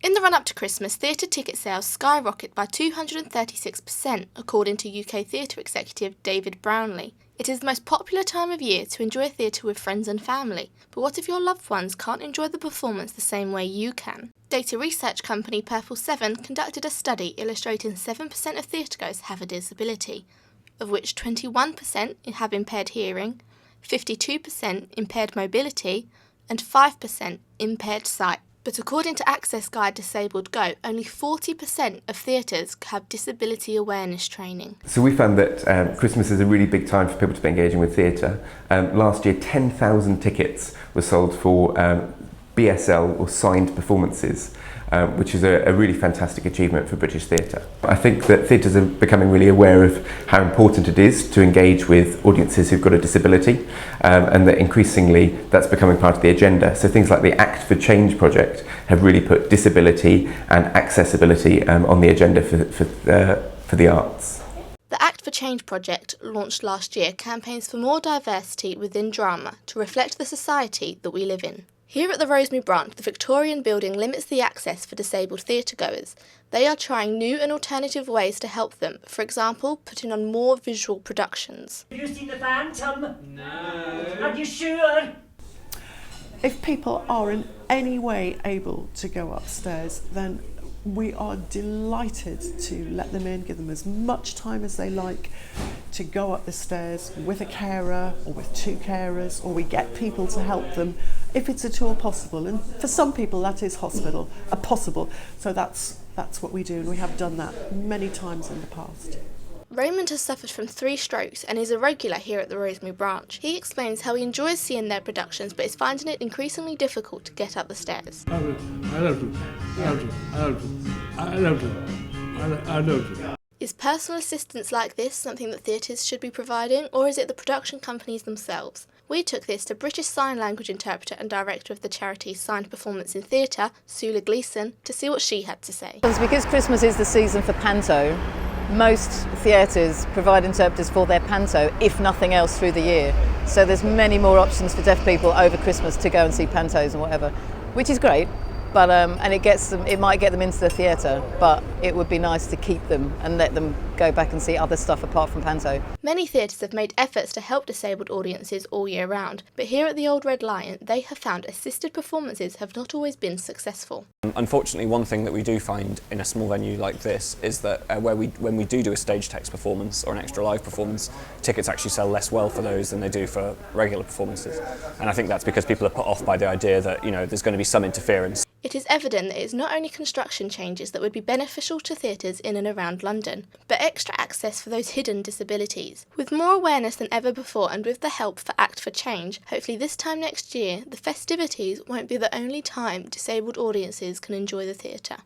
In the run-up to Christmas, theatre ticket sales skyrocketed by 236%, according to UK theatre executive David Brownlee. It is the most popular time of year to enjoy theatre with friends and family, but what if your loved ones can't enjoy the performance the same way you can? Data research company Purple 7 conducted a study illustrating 7% of theatregoers have a disability, of which 21% have impaired hearing, 52% impaired mobility, and 5% impaired sight. But according to Access Guide Disabled Go, only 40% of theatres have disability awareness training. So we found that Christmas is a really big time for people to be engaging with theatre. Last year, 10,000 tickets were sold for BSL or signed performances, which is a really fantastic achievement for British theatre. I think that theatres are becoming really aware of how important it is to engage with audiences who've got a disability, and that increasingly that's becoming part of the agenda. So things like the Act for Change project have really put disability and accessibility on the agenda for the arts. The Act for Change project, launched last year, campaigns for more diversity within drama to reflect the society that we live in. Here at the Rosemary branch, the Victorian building limits the access for disabled theatregoers. They are trying new and alternative ways to help them, for example, putting on more visual productions. Have you seen the Phantom? No. Are you sure? If people are in any way able to go upstairs, then we are delighted to let them in, give them as much time as they like to go up the stairs with a carer or with two carers, or we get people to help them if it's at all possible. And for some people that is possible. So that's what we do, and we have done that many times in the past. Raymond has suffered from 3 strokes and is a regular here at the Rosemary branch. He explains how he enjoys seeing their productions but is finding it increasingly difficult to get up the stairs. I love to. Is personal assistance like this something that theatres should be providing, or is it the production companies themselves? We took this to British Sign Language interpreter and director of the charity Signed Performance in Theatre, Sula Gleeson, to see what she had to say. Because Christmas is the season for panto, most theatres provide interpreters for their panto, if nothing else, through the year. So there's many more options for deaf people over Christmas to go and see pantos and whatever, which is great. But and it might get them into the theatre, but it would be nice to keep them and let them go back and see other stuff apart from panto. Many theatres have made efforts to help disabled audiences all year round, but here at the Old Red Lion, they have found assisted performances have not always been successful. Unfortunately, one thing that we do find in a small venue like this is that when we do a stage text performance or an extra live performance, tickets actually sell less well for those than they do for regular performances. And I think that's because people are put off by the idea that, there's going to be some interference. It is evident that it is not only construction changes that would be beneficial to theatres in and around London, but extra access for those hidden disabilities. With more awareness than ever before and with the help for Act for Change, hopefully this time next year, the festivities won't be the only time disabled audiences can enjoy the theatre.